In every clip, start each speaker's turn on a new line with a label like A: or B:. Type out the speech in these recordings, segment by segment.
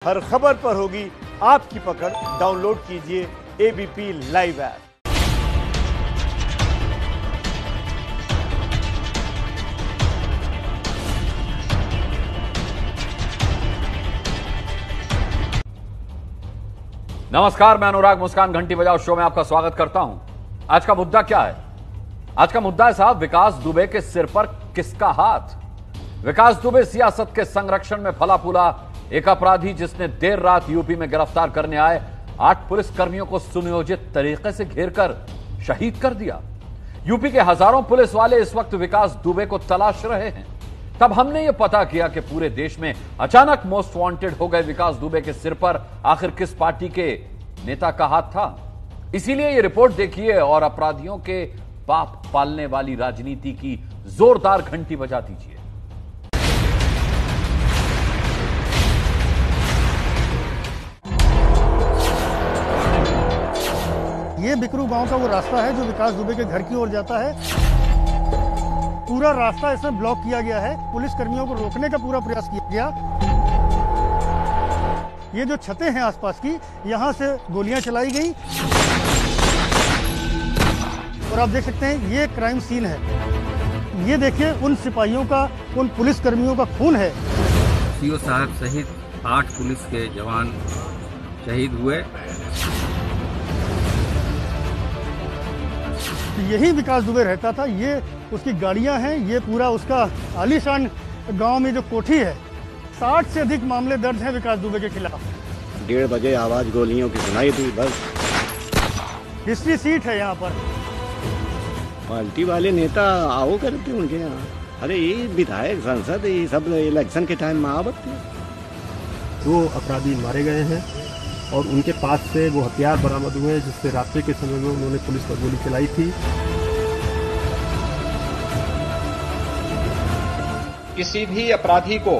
A: हर खबर पर होगी आपकी पकड़। डाउनलोड कीजिए एबीपी लाइव ऐप।
B: नमस्कार, मैं अनुराग मुस्कान घंटी बजाओ शो में आपका स्वागत करता हूं। आज का मुद्दा क्या है? आज का मुद्दा है साहब, विकास दुबे के सिर पर किसका हाथ? विकास दुबे सियासत के संरक्षण में फला फूला एक अपराधी जिसने देर रात यूपी में गिरफ्तार करने आए 8 पुलिसकर्मियों को सुनियोजित तरीके से घेरकर शहीद कर दिया। यूपी के हजारों पुलिस वाले इस वक्त विकास दुबे को तलाश रहे हैं। तब हमने यह पता किया कि पूरे देश में अचानक मोस्ट वांटेड हो गए विकास दुबे के सिर पर आखिर किस पार्टी के नेता का हाथ था। इसीलिए यह रिपोर्ट देखिए और अपराधियों के पाप पालने वाली राजनीति की जोरदार घंटी बजा दीजिए।
C: ये बिकरू गांव का वो रास्ता है जो विकास दुबे के घर की ओर जाता है। पूरा रास्ता इसमें ब्लॉक किया गया है। पुलिस कर्मियों को रोकने का पूरा प्रयास किया गया। ये जो छतें हैं आसपास की, यहां से गोलियां चलाई गई और आप देख सकते हैं ये क्राइम सीन है। ये देखिए उन सिपाहियों का, उन पुलिस कर्मियों का खून है।
D: सीओ साहब सहित 8 पुलिस के जवान शहीद हुए।
C: यही विकास दुबे रहता था। ये उसकी गाड़ियां हैं, ये पूरा उसका आलीशान गांव में जो कोठी है। 60 से अधिक मामले दर्ज हैं विकास दुबे के खिलाफ।
E: 1:30 बजे आवाज गोलियों की सुनाई दी। बस
C: हिस्ट्री सीट है यहाँ पर।
E: पार्टी वाले नेता आओ करते उनके यहाँ। अरे ये विधायक सांसद ये सब इलेक्शन के टाइम में आवत थे।
F: 2 अपराधी मारे गए हैं और उनके पास से वो हथियार बरामद हुए जिससे रात्रि के समय में उन्होंने पुलिस पर गोली चलाई थी।
G: किसी भी अपराधी को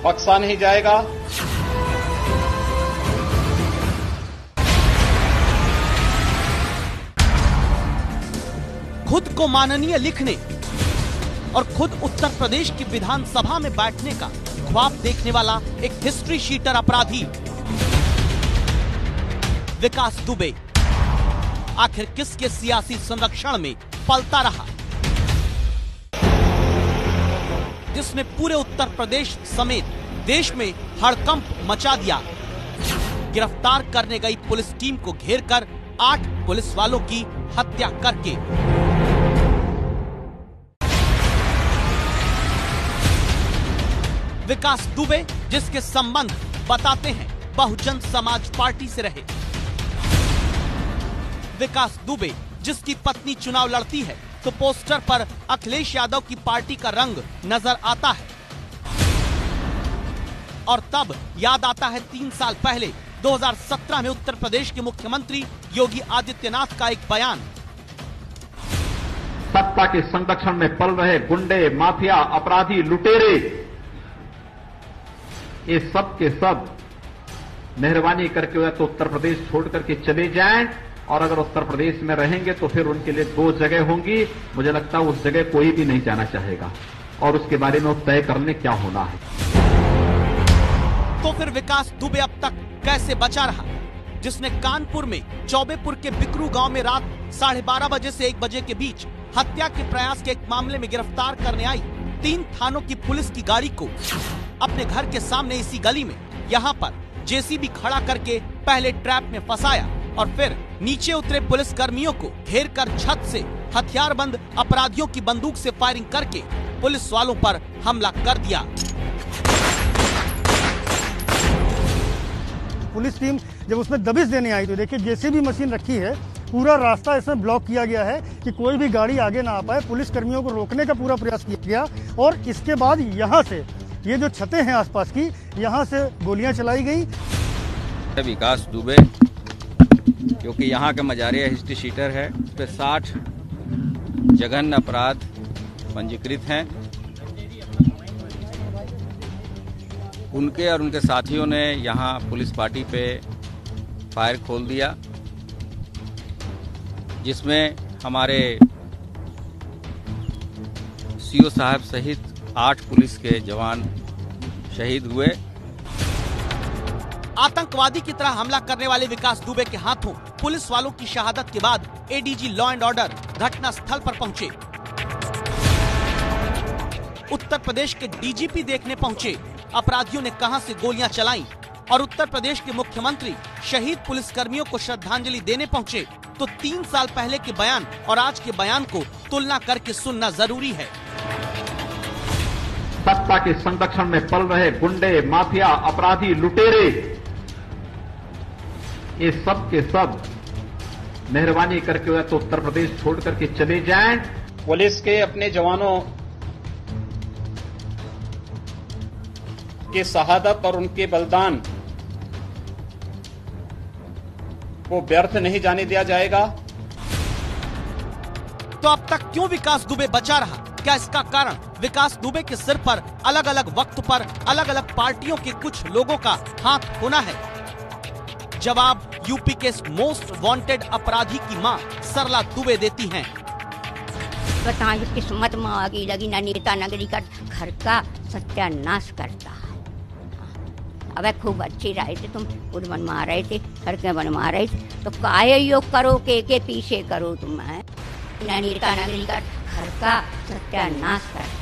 G: बख्शा नहीं जाएगा।
H: खुद को माननीय लिखने और खुद उत्तर प्रदेश की विधानसभा में बैठने का ख्वाब देखने वाला एक हिस्ट्री शीटर अपराधी विकास दुबे आखिर किसके सियासी संरक्षण में पलता रहा, जिसने पूरे उत्तर प्रदेश समेत देश में हड़कंप मचा दिया। गिरफ्तार करने गई पुलिस टीम को घेरकर 8 पुलिस वालों की हत्या करके। विकास दुबे जिसके संबंध बताते हैं बहुजन समाज पार्टी से रहे। विकास दुबे जिसकी पत्नी चुनाव लड़ती है तो पोस्टर पर अखिलेश यादव की पार्टी का रंग नजर आता है। और तब याद आता है 3 साल पहले 2017 में उत्तर प्रदेश के मुख्यमंत्री योगी आदित्यनाथ का एक बयान।
G: सत्ता के संरक्षण में पल रहे गुंडे, माफिया, अपराधी, लुटेरे, ये सब के सब मेहरबानी करके तो उत्तर प्रदेश छोड़ करके चले जाएं, और अगर उत्तर प्रदेश में रहेंगे तो फिर उनके लिए 2 जगह होंगी। मुझे लगता है उस जगह कोई भी नहीं जाना चाहेगा और उसके बारे में वो तय कर लें क्या होना है।
H: तो फिर विकास दुबे अब तक कैसे बचा रहा, जिसने कानपुर में चौबेपुर के बिकरू गांव में रात 12:30 बजे से 1 बजे के बीच हत्या के प्रयास के एक मामले में गिरफ्तार करने आई 3 थानों की पुलिस की गाड़ी को अपने घर के सामने इसी गली में यहाँ पर जेसीबी खड़ा करके पहले ट्रैप में फंसाया और फिर नीचे उतरे पुलिस कर्मियों को घेरकर छत से हथियारबंद अपराधियों की बंदूक से फायरिंग करके पुलिस वालों पर हमला कर दिया।
C: पुलिस टीम जब उसमें दबिश देने आई तो देखिए जेसीबी मशीन रखी है। पूरा रास्ता इसमें ब्लॉक किया गया है कि कोई भी गाड़ी आगे ना आ पाए। पुलिस कर्मियों को रोकने का पूरा प्रयास किया गया और इसके बाद यहाँ से ये जो छतें हैं आसपास की, यहाँ से गोलियां चलाई गई।
D: विकास दुबे क्योंकि यहाँ के मजारिया हिस्ट्री शीटर है, उस पर 60 जघन्य अपराध पंजीकृत हैं। उनके और उनके साथियों ने यहाँ पुलिस पार्टी पे फायर खोल दिया, जिसमें हमारे सीओ साहब सहित 8 पुलिस के जवान शहीद हुए।
H: आतंकवादी की तरह हमला करने वाले विकास दुबे के हाथों पुलिस वालों की शहादत के बाद एडीजी लॉ एंड ऑर्डर घटना स्थल पर पहुंचे। उत्तर प्रदेश के डीजीपी देखने पहुंचे अपराधियों ने कहां से गोलियां चलाई, और उत्तर प्रदेश के मुख्यमंत्री शहीद पुलिसकर्मियों को श्रद्धांजलि देने पहुंचे तो 3 साल पहले के बयान और आज के बयान को तुलना करके सुनना जरूरी है।
G: सत्ता के संरक्षण में पल रहे गुंडे, माफिया, अपराधी, लुटेरे, ये सब के सब मेहरबानी करके या तो उत्तर प्रदेश छोड़ करके चले जाएं।
I: पुलिस के अपने जवानों के शहादत और उनके बलिदान को व्यर्थ नहीं जाने दिया जाएगा।
H: तो अब तक क्यों विकास दुबे बचा रहा? क्या इसका कारण विकास दुबे के सिर पर अलग अलग वक्त पर अलग अलग पार्टियों के कुछ लोगों का हाथ होना है? जवाब यूपी के मोस्ट वांटेड अपराधी की मां सरला दुबे देती हैं।
J: किस्मत में आगे लगी ना नेता नगरी का घर का सत्यानाश करता है। अब खूब अच्छी रहे थे, तुम खुद बनवा रहे थे, सड़कें बनवा रहे थे, तो काहे योग करो के पीछे करो तुम है नेता नगरी का घर का सत्यानाश करता।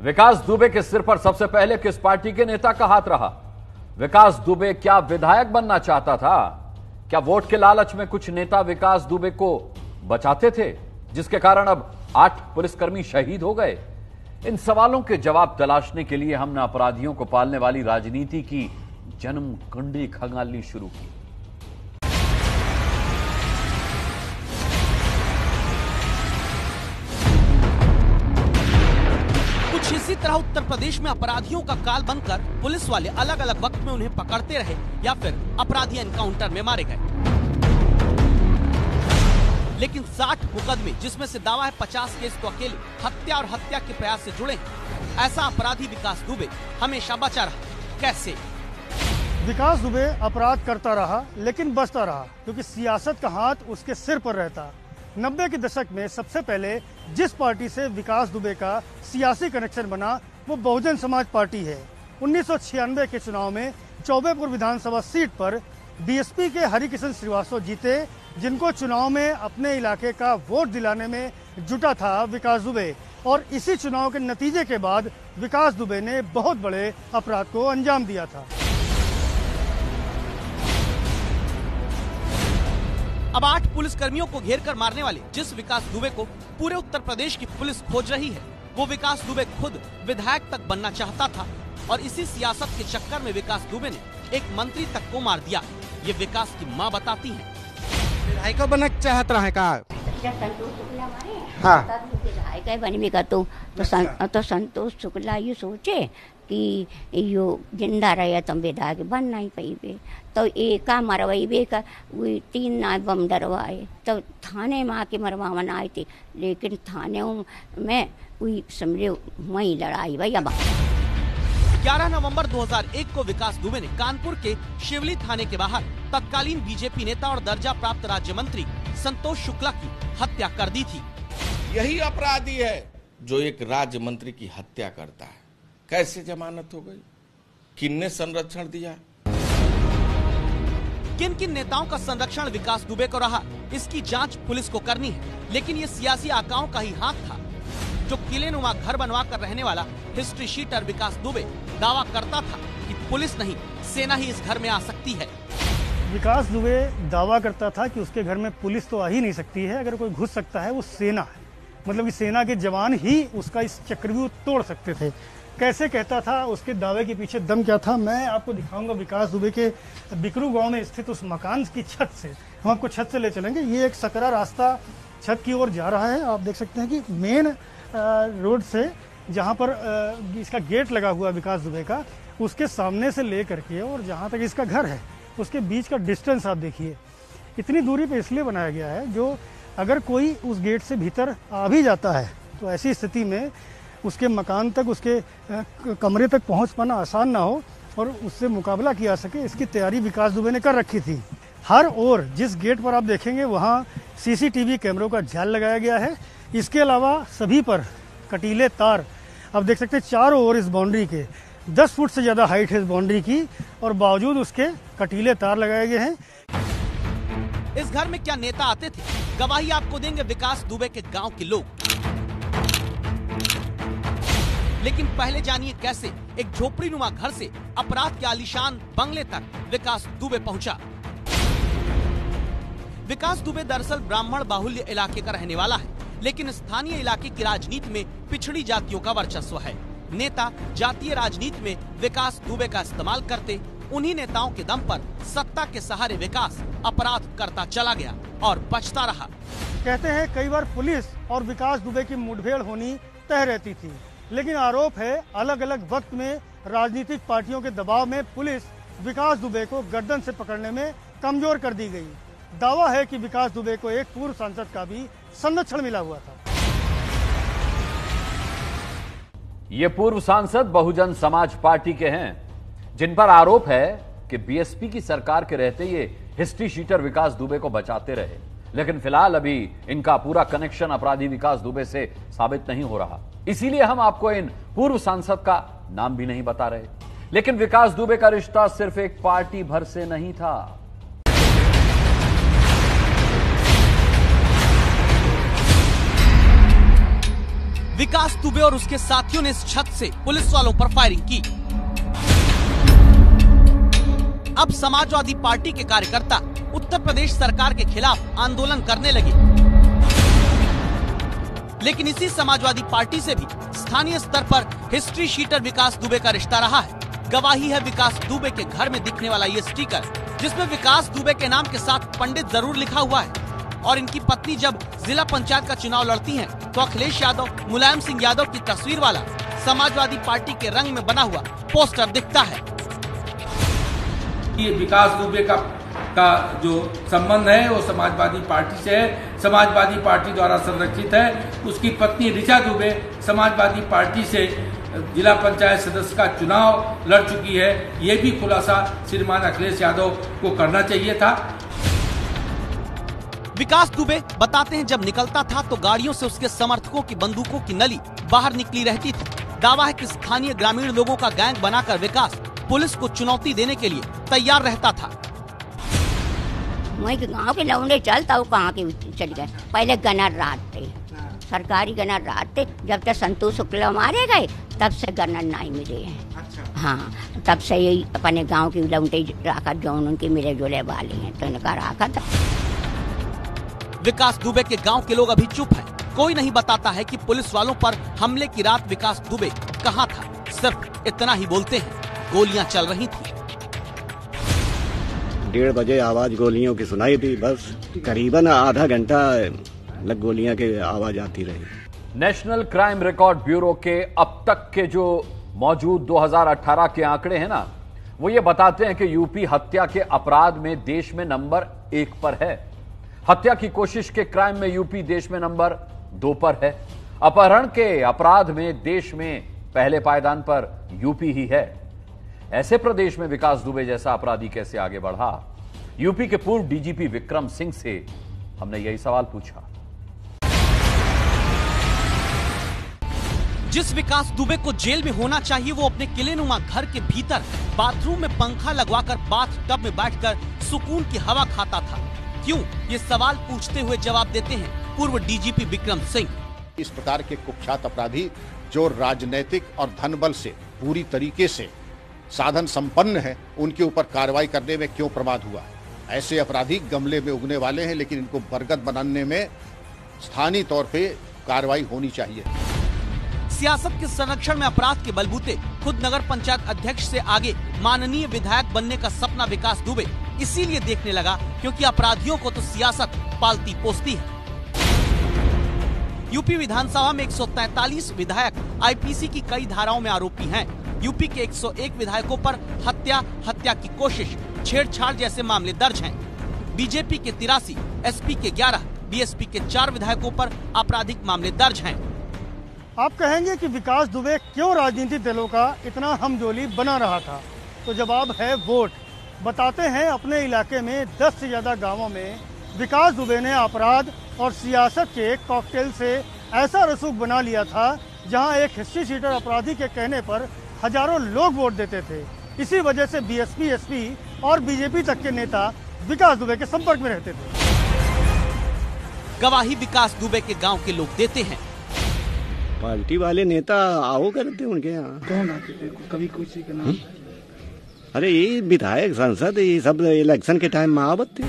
B: विकास दुबे के सिर पर सबसे पहले किस पार्टी के नेता का हाथ रहा? विकास दुबे क्या विधायक बनना चाहता था? क्या वोट के लालच में कुछ नेता विकास दुबे को बचाते थे, जिसके कारण अब 8 पुलिसकर्मी शहीद हो गए? इन सवालों के जवाब तलाशने के लिए हमने अपराधियों को पालने वाली राजनीति की जन्म कुंडली खंगालनी शुरू की।
H: कुछ इसी तरह उत्तर प्रदेश में अपराधियों का काल बनकर पुलिस वाले अलग अलग वक्त में उन्हें पकड़ते रहे या फिर अपराधी एनकाउंटर में मारे गए। लेकिन 60 मुकदमे, जिसमें से दावा है 50 केस तो अकेले हत्या और हत्या के प्रयास से जुड़े हैं। ऐसा अपराधी विकास दुबे हमेशा बचा रहा। कैसे?
C: विकास दुबे अपराध करता रहा लेकिन बचता रहा, क्योंकि सियासत का हाथ उसके सिर पर रहता। 90 के दशक में सबसे पहले जिस पार्टी से विकास दुबे का सियासी कनेक्शन बना वो बहुजन समाज पार्टी है। 1996 के चुनाव में चौबेपुर विधानसभा सीट पर बीएसपी के हरिकिशन श्रीवास्तव जीते, जिनको चुनाव में अपने इलाके का वोट दिलाने में जुटा था विकास दुबे। और इसी चुनाव के नतीजे के बाद विकास दुबे ने बहुत बड़े अपराध को अंजाम दिया था।
H: अब 8 पुलिसकर्मियों को घेर कर मारने वाले जिस विकास दुबे को पूरे उत्तर प्रदेश की पुलिस खोज रही है, वो विकास दुबे खुद विधायक तक बनना चाहता था, और इसी सियासत के चक्कर में विकास दुबे ने एक मंत्री तक को मार दिया। ये विकास की मां बताती हैं।
I: विधायक बनना चाहता रहा का?
J: हाँ। विधायक बनने का तो संतोष शुक्ला ये सोचे कि यो जिंदा रहे तो विधायक बन नहीं पाइबे, तो एक मरवाइबे का 3 ना बम डरवाए, तो थाने में आके मरवावन आए थे, लेकिन थाने में वही समझे वही लड़ाई भैया।
H: 11 नवंबर 2001 को विकास दुबे ने कानपुर के शिवली थाने के बाहर तत्कालीन बीजेपी नेता और दर्जा प्राप्त राज्य मंत्री संतोष शुक्ला की हत्या कर दी थी।
K: यही अपराधी है जो एक राज्य मंत्री की हत्या करता है। कैसे जमानत हो गई? किसने संरक्षण दिया?
H: किन किन नेताओं का संरक्षण विकास दुबे को रहा, इसकी जांच पुलिस को करनी है। लेकिन ये सियासी आकाओं का ही हाथ था। जो किलेनुमा घर बनवा कर रहने वाला हिस्ट्री शीटर विकास दुबे दावा करता था कि पुलिस नहीं सेना ही इस घर में आ सकती है।
C: विकास दुबे दावा करता था कि उसके घर में पुलिस तो आ ही नहीं सकती है, अगर कोई घुस सकता है वो सेना है, मतलब कि सेना के जवान ही उसका इस चक्रव्यूह तोड़ सकते थे। कैसे कहता था, उसके दावे के पीछे दम क्या था, मैं आपको दिखाऊंगा। विकास दुबे के बिकरू गांव में स्थित उस मकान की छत से हम आपको छत से ले चलेंगे। ये एक सकरा रास्ता छत की ओर जा रहा है। आप देख सकते हैं कि मेन रोड से जहाँ पर इसका गेट लगा हुआ विकास दुबे का, उसके सामने से ले करके और जहाँ तक इसका घर है उसके बीच का डिस्टेंस आप देखिए। इतनी दूरी पे इसलिए बनाया गया है जो अगर कोई उस गेट से भीतर आ भी जाता है तो ऐसी स्थिति में उसके मकान तक, उसके कमरे तक पहुंच पाना आसान ना हो और उससे मुकाबला किया सके, इसकी तैयारी विकास दुबे ने कर रखी थी। हर ओर जिस गेट पर आप देखेंगे वहाँ सीसीटीवी कैमरों का जाल लगाया गया है। इसके अलावा सभी पर कटीले तार अब देख सकते हैं चारों ओर इस बाउंड्री के 10 फुट से ज़्यादा हाइट है इस बाउंड्री की, और बावजूद उसके कटीले तार लगाए गए हैं।
H: इस घर में क्या नेता आते थे, गवाही आपको देंगे विकास दुबे के गांव के लोग। लेकिन पहले जानिए कैसे एक झोपड़ीनुमा घर से अपराध के आलीशान बंगले तक विकास दुबे पहुंचा। विकास दुबे दरअसल ब्राह्मण बाहुल्य इलाके का रहने वाला है, लेकिन स्थानीय इलाके की राजनीति में पिछड़ी जातियों का वर्चस्व है। नेता जातीय राजनीति में विकास दुबे का इस्तेमाल करते, उन्हीं नेताओं के दम पर सत्ता के सहारे विकास अपराध करता चला गया और बचता रहा।
C: कहते हैं कई बार पुलिस और विकास दुबे की मुठभेड़ होनी तय रहती थी, लेकिन आरोप है अलग अलग वक्त में राजनीतिक पार्टियों के दबाव में पुलिस विकास दुबे को गर्दन से पकड़ने में कमजोर कर दी गई। दावा है कि विकास दुबे को एक पूर्व सांसद का भी संरक्षण मिला हुआ था।
B: ये पूर्व सांसद बहुजन समाज पार्टी के हैं, जिन पर आरोप है कि बीएसपी की सरकार के रहते ये हिस्ट्री शीटर विकास दुबे को बचाते रहे। लेकिन फिलहाल अभी इनका पूरा कनेक्शन अपराधी विकास दुबे से साबित नहीं हो रहा, इसीलिए हम आपको इन पूर्व सांसद का नाम भी नहीं बता रहे। लेकिन विकास दुबे का रिश्ता सिर्फ एक पार्टी भर से नहीं था।
H: विकास दुबे और उसके साथियों ने इस छत से पुलिस वालों पर फायरिंग की। अब समाजवादी पार्टी के कार्यकर्ता उत्तर प्रदेश सरकार के खिलाफ आंदोलन करने लगे। लेकिन इसी समाजवादी पार्टी से भी स्थानीय स्तर पर हिस्ट्री शीटर विकास दुबे का रिश्ता रहा है। गवाही है विकास दुबे के घर में दिखने वाला ये स्टिकर, जिसमें विकास दुबे के नाम के साथ पंडित जरूर लिखा हुआ है। और इनकी पत्नी जब जिला पंचायत का चुनाव लड़ती हैं, तो अखिलेश यादव, मुलायम सिंह यादव की तस्वीर वाला समाजवादी पार्टी के रंग में बना हुआ पोस्टर दिखता है।
L: ये विकास दुबे का जो संबंध है वो समाजवादी पार्टी से है, समाजवादी पार्टी द्वारा संरक्षित है। उसकी पत्नी ऋचा दुबे समाजवादी पार्टी से जिला पंचायत सदस्य का चुनाव लड़ चुकी है। ये भी खुलासा श्रीमान अखिलेश यादव को करना चाहिए था।
H: विकास दुबे बताते हैं, जब निकलता था तो गाड़ियों से उसके समर्थकों की बंदूकों की नली बाहर निकली रहती थी। दावा है कि स्थानीय ग्रामीण लोगों का गैंग बनाकर विकास पुलिस को चुनौती देने के लिए तैयार रहता था।
J: वही गांव के लौंडे चलता वो कहाँ के चल गए। पहले गनर रात थे, सरकारी गनर रात थे। जब तक संतोष शुक्ला मारे गए तब से गनर नहीं मिले हैं। अच्छा। हाँ, तब से यही अपने गांव के लौंडे राकर जो उनके मिले जुले वाले हैं तो इनका राखा था।
H: विकास दुबे के गांव के लोग अभी चुप हैं। कोई नहीं बताता है कि पुलिस वालों पर हमले की रात विकास दुबे कहां था। सिर्फ इतना ही बोलते हैं, गोलियां चल रही थी।
E: 1:30 बजे आवाज गोलियों की सुनाई दी। बस करीबन आधा घंटा लग गोलियां की आवाज आती रही।
B: नेशनल क्राइम रिकॉर्ड ब्यूरो के अब तक के जो मौजूद 2018 के आंकड़े हैं ना, वो ये बताते हैं कि यूपी हत्या के अपराध में देश में नंबर 1 पर है। हत्या की कोशिश के क्राइम में यूपी देश में नंबर 2 पर है। अपहरण के अपराध में देश में पहले पायदान पर यूपी ही है। ऐसे प्रदेश में विकास दुबे जैसा अपराधी कैसे आगे बढ़ा? यूपी के पूर्व डीजीपी विक्रम सिंह से हमने यही सवाल पूछा।
H: जिस विकास दुबे को जेल में होना चाहिए, वो अपने किलेनुमा घर के भीतर बाथरूम में पंखा लगवाकर बाथ टब में बैठकर सुकून की हवा खाता था। क्यों? ये सवाल पूछते हुए जवाब देते हैं पूर्व डीजीपी विक्रम सिंह।
M: इस प्रकार के कुख्यात अपराधी जो राजनैतिक और धनबल से पूरी तरीके से साधन संपन्न है, उनके ऊपर कार्रवाई करने में क्यों प्रमाद हुआ? ऐसे अपराधी गमले में उगने वाले हैं, लेकिन इनको बरगद बनाने में स्थानीय तौर पे कार्रवाई होनी चाहिए।
H: सियासत के संरक्षण में अपराध के बलबूते खुद नगर पंचायत अध्यक्ष से आगे माननीय विधायक बनने का सपना विकास दुबे इसीलिए देखने लगा क्योंकि अपराधियों को तो सियासत पालती पोसती है। यूपी विधानसभा में 143 विधायक आईपीसी की कई धाराओं में आरोपी हैं। यूपी के 101 विधायकों पर हत्या की कोशिश, छेड़छाड़ जैसे मामले दर्ज हैं। बीजेपी के 83, एसपी के 11, बीएसपी के 4 विधायकों पर आपराधिक मामले दर्ज हैं।
C: आप कहेंगे कि विकास दुबे क्यों राजनीतिक दलों का इतना हमजोली बना रहा था, तो जवाब है वोट। बताते हैं अपने इलाके में 10 से ज्यादा गांवों में विकास दुबे ने अपराध और सियासत के कॉकटेल से ऐसा रसूख बना लिया था जहां एक हिस्ट्री शीटर अपराधी के कहने पर हजारों लोग वोट देते थे। इसी वजह से बीएसपी, एसपी और बीजेपी तक के नेता विकास दुबे के संपर्क में रहते थे।
H: गवाही विकास दुबे के गांव के लोग देते हैं।
E: पार्टी वाले नेता आओ करते उनके यहाँ।
N: कौन आते थे? कभी किसी का नाम?
E: अरे ये विधायक, सांसद, ये सब इलेक्शन के टाइम में आवत थे।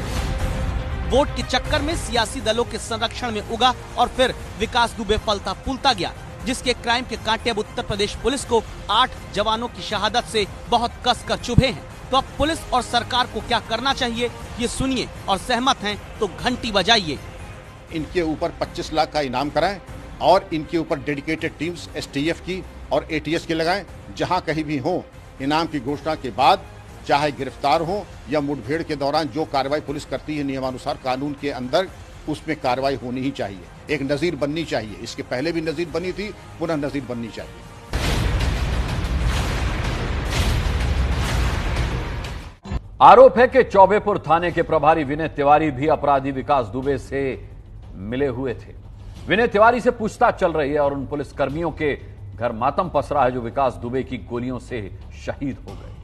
H: वोट के चक्कर में सियासी दलों के संरक्षण में उगा और फिर विकास दुबे फलता फूलता गया, जिसके क्राइम के कांटे अब उत्तर प्रदेश पुलिस को 8 जवानों की शहादत से बहुत कसकर चुभे हैं। तो अब पुलिस और सरकार को क्या करना चाहिए, ये सुनिए और सहमत हैं तो घंटी बजाइए।
M: इनके ऊपर 25 लाख का इनाम कराएं और इनके ऊपर डेडिकेटेड टीम्स एसटीएफ की और एटीएस की लगाएं। जहां कहीं भी हो, इनाम की घोषणा के बाद चाहे गिरफ्तार हो या मुठभेड़ के दौरान जो कार्रवाई पुलिस करती है नियमानुसार कानून के अंदर, उसमें कार्रवाई होनी ही चाहिए। एक नजीर बननी चाहिए। इसके पहले भी नजीर बनी थी, पुनः नजीर बननी चाहिए।
B: आरोप है कि चौबेपुर थाने के प्रभारी विनय तिवारी भी अपराधी विकास दुबे से मिले हुए थे। विनय तिवारी से पूछताछ चल रही है और उन पुलिसकर्मियों के घर मातम पसरा है जो विकास दुबे की गोलियों से शहीद हो गए।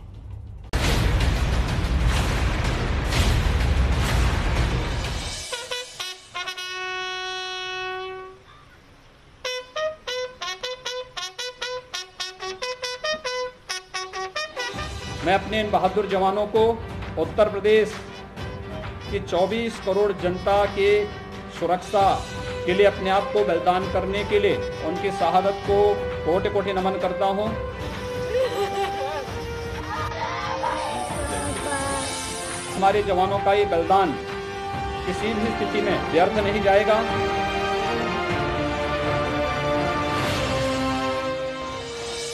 I: मैं अपने इन बहादुर जवानों को उत्तर प्रदेश की 24 करोड़ जनता के सुरक्षा के लिए अपने आप को बलिदान करने के लिए उनकी शहादत को कोटि कोटि नमन करता हूं। हमारे जवानों का ये बलिदान किसी भी स्थिति में व्यर्थ नहीं जाएगा।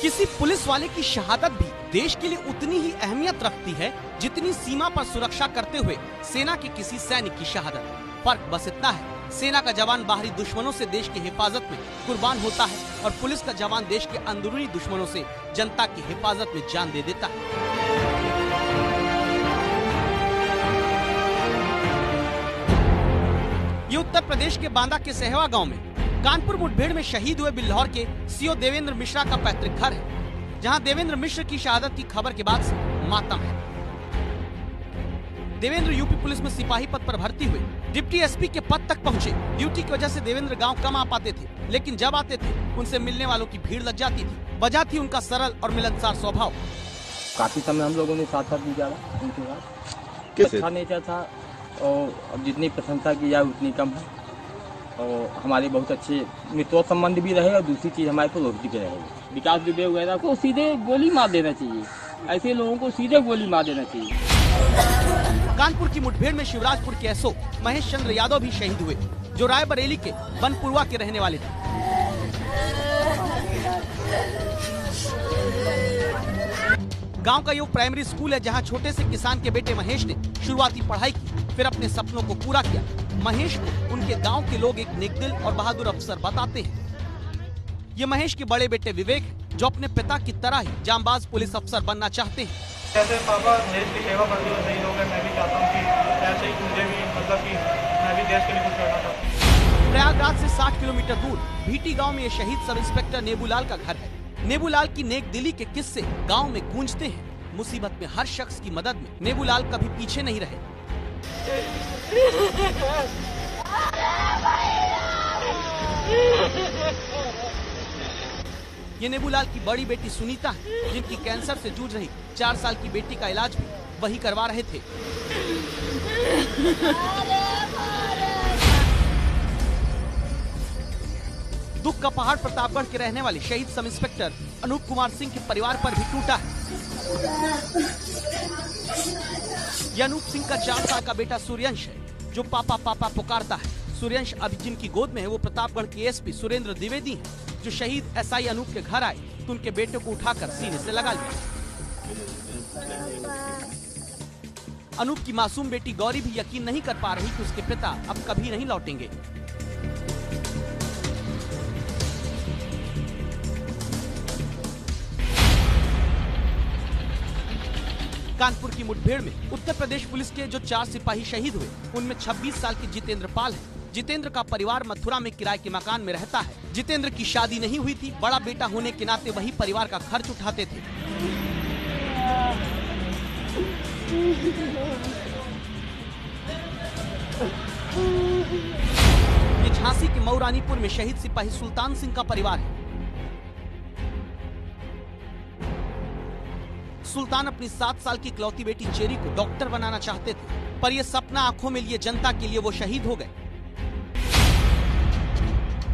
H: किसी पुलिस वाले की शहादत भी देश के लिए उतनी ही अहमियत रखती है जितनी सीमा पर सुरक्षा करते हुए सेना के किसी सैनिक की शहादत। फर्क बस इतना है, सेना का जवान बाहरी दुश्मनों से देश की हिफाजत में कुर्बान होता है और पुलिस का जवान देश के अंदरूनी दुश्मनों से जनता की हिफाजत में जान दे देता है। ये उत्तर प्रदेश के बांदा के सहवा गांव में कानपुर मुठभेड़ में शहीद हुए बिल्हौर के सीओ देवेंद्र मिश्रा का पैतृक घर है, जहां देवेंद्र मिश्र की शहादत की खबर के बाद से मातम है। देवेंद्र यूपी पुलिस में सिपाही पद पर भर्ती हुए डिप्टी एसपी के पद तक पहुंचे। ड्यूटी की वजह से देवेंद्र गांव कम आ पाते थे, लेकिन जब आते थे उनसे मिलने वालों की भीड़ लग जाती थी। वजह थी उनका सरल और मिलनसार स्वभाव।
O: काफी समय हम लोगों ने साथ साथ गुजारा उनके साथ। अच्छा नेचर था और अब जितनी प्रशंसा की जाए उतनी कम है। और हमारे बहुत अच्छे मित्रों संबंध भी रहे और दूसरी चीज हमारे को रोकती भी रहे। विकास दुबे वगैरह को सीधे गोली मार देना चाहिए, ऐसे लोगों को सीधे गोली मार देना चाहिए।
H: कानपुर की मुठभेड़ में शिवराजपुर के एसओ महेश चंद्र यादव भी शहीद हुए, जो रायबरेली के बनपुरवा के रहने वाले थे। गांव का ये प्राइमरी स्कूल है जहां छोटे से किसान के बेटे महेश ने शुरुआती पढ़ाई की, फिर अपने सपनों को पूरा किया। महेश को उनके गांव के लोग एक नेकदिल और बहादुर अफसर बताते हैं। ये महेश के बड़े बेटे विवेक, जो अपने पिता की तरह ही जांबाज पुलिस अफसर बनना चाहते हैं।
P: जैसे पापा देश की सेवा करते हुए शहीद हो गए, मैं भी चाहता हूँ कि ऐसे ही मुझे भी मतलब कि मैं भी देश के लिए कुछ करना चाहता हूँ।
H: प्रयागराज से 60 किलोमीटर दूर भीटी गांव में ये शहीद सब इंस्पेक्टर नेबूलाल का घर है। नेबूलाल की नेक दिली के किस्से गांव में गूंजते हैं। मुसीबत में हर शख्स की मदद में नेबूलाल कभी पीछे नहीं रहे। ये नेबूलाल की बड़ी बेटी सुनीता है, जिनकी कैंसर से जूझ रही 4 साल की बेटी का इलाज भी वही करवा रहे थे। दुख का पहाड़ प्रतापगढ़ के रहने वाले शहीद सब इंस्पेक्टर अनूप कुमार सिंह के परिवार पर भी टूटा है। यह अनूप सिंह का 4 साल का बेटा सूर्यंश है, जो पापा पापा पुकारता है। सूर्यंश अभी जिनकी गोद में है वो प्रतापगढ़ के एसपी सुरेंद्र द्विवेदी हैं, जो शहीद एसआई अनूप के घर आए तो उनके बेटे को उठाकर सीने से लगा लिया। अनूप की मासूम बेटी गौरी भी यकीन नहीं कर पा रही कि उसके पिता अब कभी नहीं लौटेंगे। कानपुर की मुठभेड़ में उत्तर प्रदेश पुलिस के जो 4 सिपाही शहीद हुए, उनमें 26 साल के जितेंद्र पाल हैं, जितेंद्र का परिवार मथुरा में किराए के मकान में रहता है। जितेंद्र की शादी नहीं हुई थी, बड़ा बेटा होने के नाते वही परिवार का खर्च उठाते थे। ये झांसी के मऊरानीपुर में शहीद सिपाही सुल्तान सिंह का परिवार है। सुल्तान अपनी 7 साल की इकलौती बेटी चेरी को डॉक्टर बनाना चाहते थे, पर यह सपना आंखों में लिए जनता के लिए वो शहीद हो गए।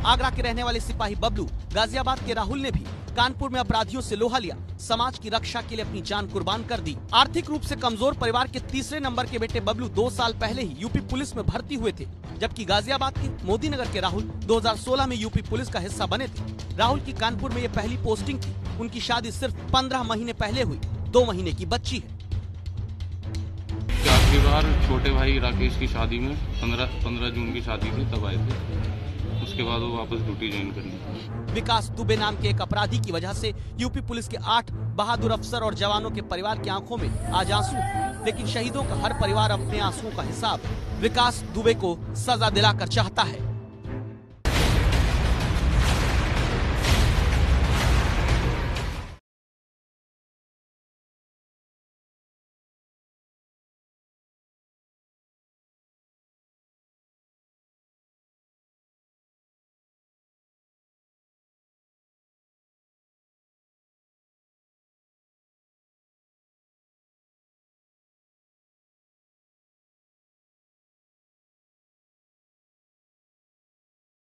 H: आगरा के रहने वाले सिपाही बबलू, गाजियाबाद के राहुल ने भी कानपुर में अपराधियों से लोहा लिया, समाज की रक्षा के लिए अपनी जान कुर्बान कर दी। आर्थिक रूप से कमजोर परिवार के तीसरे नंबर के बेटे बबलू 2 साल पहले ही यूपी पुलिस में भर्ती हुए थे, जबकि गाजियाबाद के मोदीनगर के राहुल 2016 में यूपी पुलिस का हिस्सा बने थे। राहुल की कानपुर में ये पहली पोस्टिंग थी। उनकी शादी सिर्फ 15 महीने पहले हुई, 2 महीने की बच्ची है।
Q: आखिरी बार छोटे भाई राकेश की शादी में 15 जून की शादी थी, तब आए थे। उसके बाद वो वापस ड्यूटी ज्वाइन करनी।
H: विकास दुबे नाम के एक अपराधी की वजह से यूपी पुलिस के 8 बहादुर अफसर और जवानों के परिवार की आंखों में आज आंसू, लेकिन शहीदों का हर परिवार अपने आंसुओं का हिसाब विकास दुबे को सजा दिलाकर चाहता है।